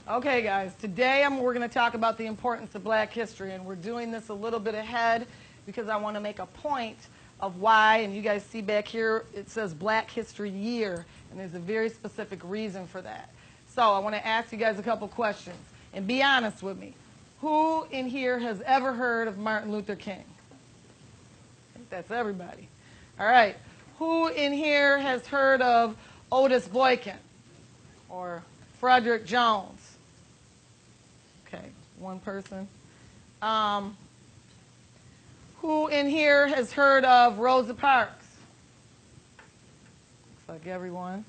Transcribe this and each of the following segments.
Okay, guys, today we're going to talk about the importance of black history, and we're doing this a little bit ahead because I want to make a point of why, and you guys see back here, it says Black History Year, and there's a very specific reason for that. So I want to ask you guys a couple questions, and be honest with me. Who in here has ever heard of Martin Luther King? I think that's everybody. All right. Who in here has heard of Otis Boykin or Frederick Jones? Okay, one person. Who in here has heard of Rosa Parks? Looks like everyone.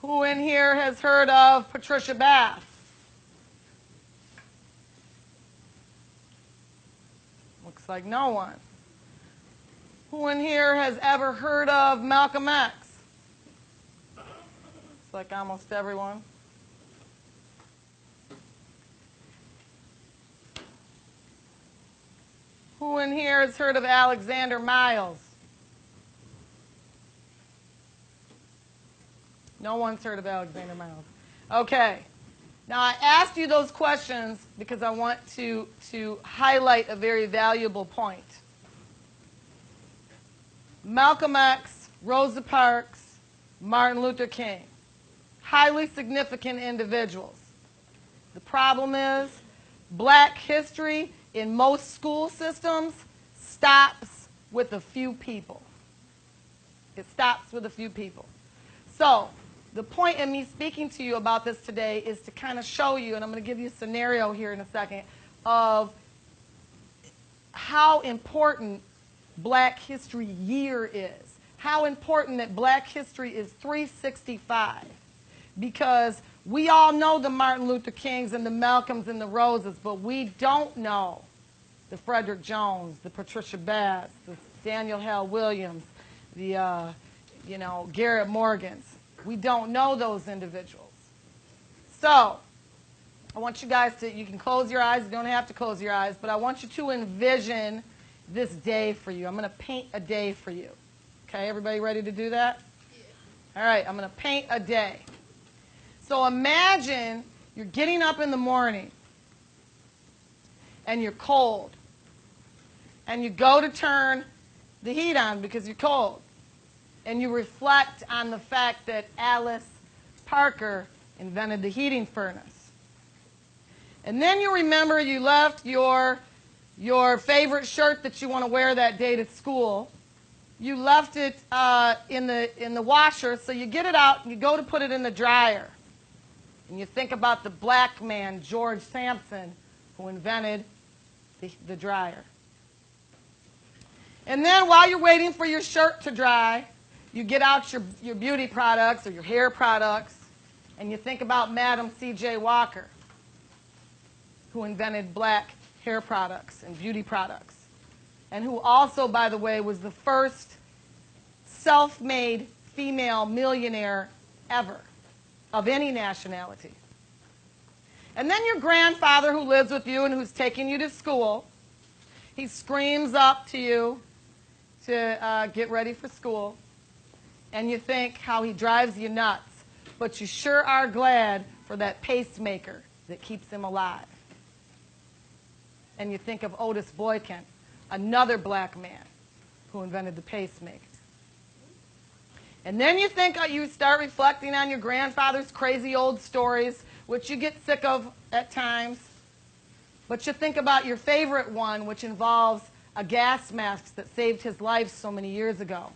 Who in here has heard of Patricia Bath? Looks like no one. Who in here has ever heard of Malcolm X? Looks like almost everyone. Who in here has heard of Alexander Miles? No one's heard of Alexander Miles. Okay. Now, I asked you those questions because I want to highlight a very valuable point. Malcolm X, Rosa Parks, Martin Luther King. Highly significant individuals. The problem is, black history in most school systems stops with a few people. It stops with a few people. So, the point in me speaking to you about this today is to kind of show you, and I'm going to give you a scenario here in a second, of how important Black History Year is. How important that Black history is 365. Because we all know the Martin Luther Kings and the Malcolms and the Rosas, but we don't know the Frederick Jones, the Patricia Bass, the Daniel Hale Williams, the Garrett Morgans. We don't know those individuals. So, I want you guys to, you can close your eyes, you don't have to close your eyes, but I want you to envision this day for you. I'm going to paint a day for you. Okay, everybody ready to do that? Yeah. All right, I'm going to paint a day. So imagine you're getting up in the morning and you're cold. And you go to turn the heat on because you're cold. And you reflect on the fact that Alice Parker invented the heating furnace. And then you remember you left your favorite shirt that you want to wear that day to school. You left it in the washer, so you get it out and you go to put it in the dryer. And you think about the black man, George Sampson, who invented the dryer. And then while you're waiting for your shirt to dry, you get out your beauty products or your hair products, and you think about Madam C.J. Walker, who invented black hair products and beauty products, and who also, by the way, was the first self-made female millionaire ever of any nationality. And then your grandfather, who lives with you and who's taking you to school, he screams up to you to get ready for school, and you think how he drives you nuts, but you sure are glad for that pacemaker that keeps him alive. And you think of Otis Boykin, another black man who invented the pacemaker. And then you think, you start reflecting on your grandfather's crazy old stories, which you get sick of at times. But you think about your favorite one, which involves a gas mask that saved his life so many years ago.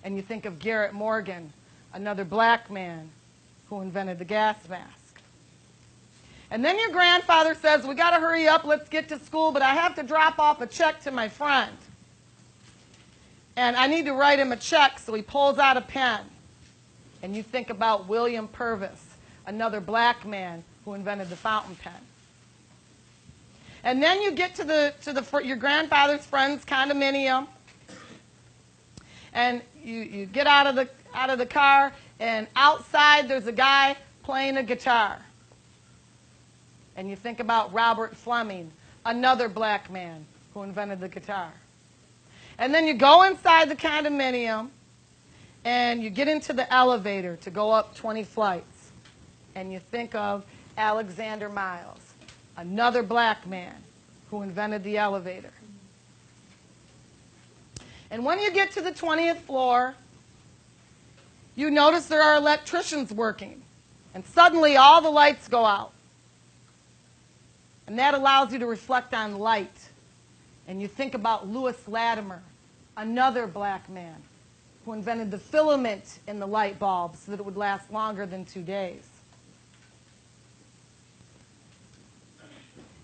And you think of Garrett Morgan, another black man who invented the gas mask. And then your grandfather says, we got to hurry up, let's get to school, but I have to drop off a check to my friend. And I need to write him a check, so he pulls out a pen. And you think about William Purvis, another black man who invented the fountain pen. And then you get to your grandfather's friend's condominium, and you get out of the car, and outside there's a guy playing a guitar. And you think about Robert Fleming, another black man who invented the guitar. And then you go inside the condominium, and you get into the elevator to go up 20 flights. and you think of Alexander Miles, another black man who invented the elevator. And when you get to the 20th floor, you notice there are electricians working. And suddenly all the lights go out. And that allows you to reflect on light. And you think about Lewis Latimer, another black man who invented the filament in the light bulb so that it would last longer than 2 days.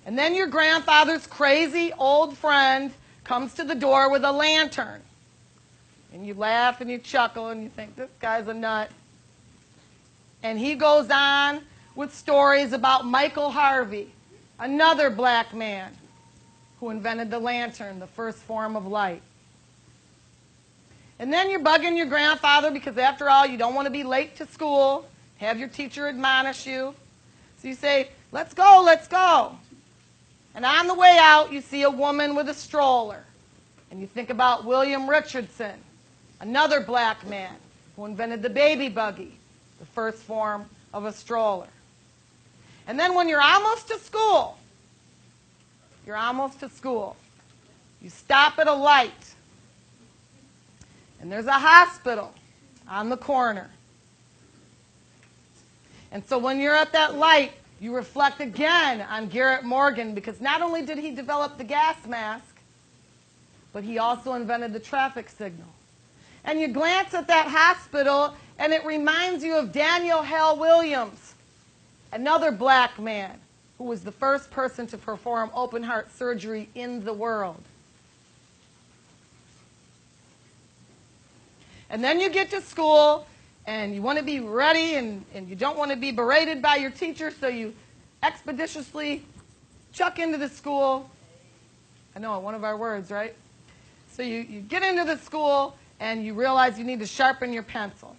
And then your grandfather's crazy old friend comes to the door with a lantern. And you laugh and you chuckle and you think, this guy's a nut. And he goes on with stories about Michael Harvey, another black man who invented the lantern, the first form of light. And then you're bugging your grandfather because, after all, you don't want to be late to school, have your teacher admonish you. So you say, let's go, let's go. And on the way out, you see a woman with a stroller. And you think about William Richardson, another black man who invented the baby buggy, the first form of a stroller. And then when you're almost to school, you stop at a light, and there's a hospital on the corner. And so when you're at that light, you reflect again on Garrett Morgan, because not only did he develop the gas mask, but he also invented the traffic signal. And you glance at that hospital, and it reminds you of Daniel Hale Williams, another black man who was the first person to perform open heart surgery in the world. And then you get to school, and you want to be ready, and you don't want to be berated by your teacher, so you expeditiously chuck into the school. I know, one of our words, right? So you get into the school, and you realize you need to sharpen your pencil.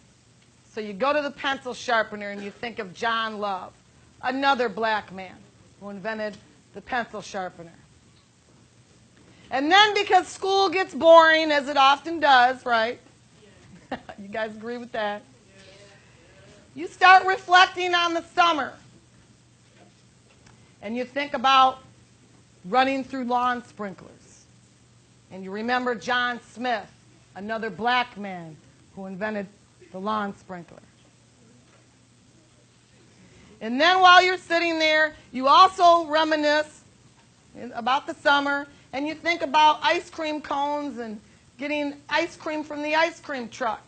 So you go to the pencil sharpener, and you think of John Love, another black man who invented the pencil sharpener. And then, because school gets boring, as it often does, right? You guys agree with that? You start reflecting on the summer. And you think about running through lawn sprinklers. And you remember John Smith, another black man who invented the lawn sprinkler. And then while you're sitting there, you also reminisce about the summer, and you think about ice cream cones and getting ice cream from the ice cream truck.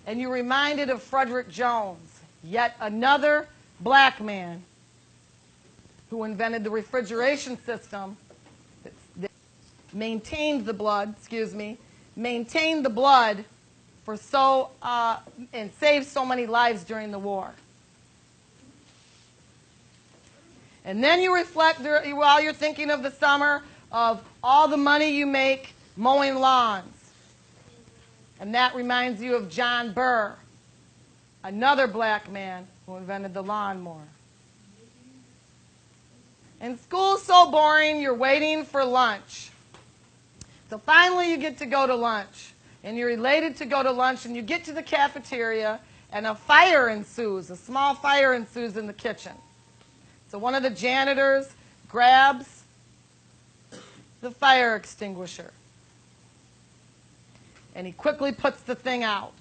And you're reminded of Frederick Jones, yet another black man who invented the refrigeration system that maintained the blood, maintained the blood for and saved so many lives during the war. And then you reflect, while you're thinking of the summer, of all the money you make mowing lawns. And that reminds you of John Burr, another black man who invented the lawnmower. And school's so boring, you're waiting for lunch. So finally you get to go to lunch. And you're elated to go to lunch, and you get to the cafeteria, and a fire ensues, a small fire ensues in the kitchen. So one of the janitors grabs the fire extinguisher, and he quickly puts the thing out.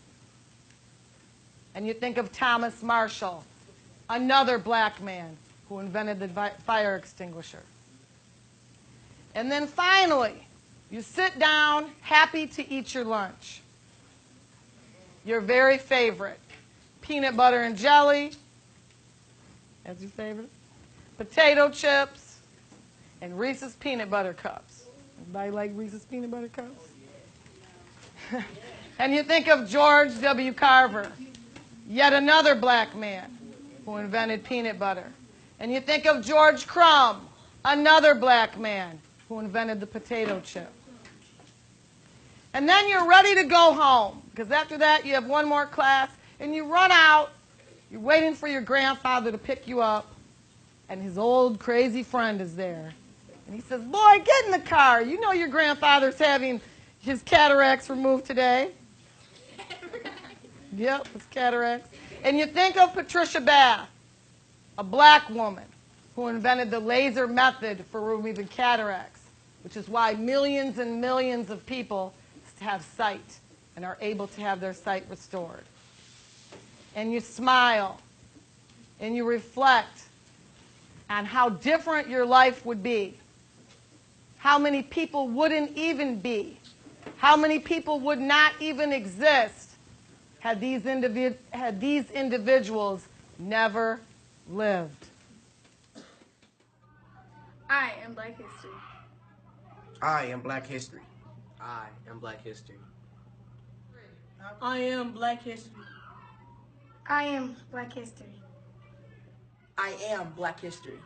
And you think of Thomas Marshall, another black man who invented the fire extinguisher. And then finally, you sit down, happy to eat your lunch. Your very favorite. Peanut butter and jelly. That's your favorite? Potato chips. And Reese's peanut butter cups. Anybody like Reese's peanut butter cups? And you think of George W. Carver, yet another black man who invented peanut butter. And you think of George Crumb, another black man who invented the potato chip. And then you're ready to go home, because after that you have one more class, and you run out, you're waiting for your grandfather to pick you up, and his old crazy friend is there. And he says, boy, get in the car. You know your grandfather's having his cataracts removed today. Yep, his cataracts. And you think of Patricia Bath, a black woman who invented the laser method for removing cataracts, which is why millions and millions of people have sight and are able to have their sight restored. And you smile and you reflect on how different your life would be, how many people wouldn't even be, how many people would not even exist had these individuals never lived. I am Black History. I am Black History. I am Black History. I am Black History. I am Black History. I am Black History.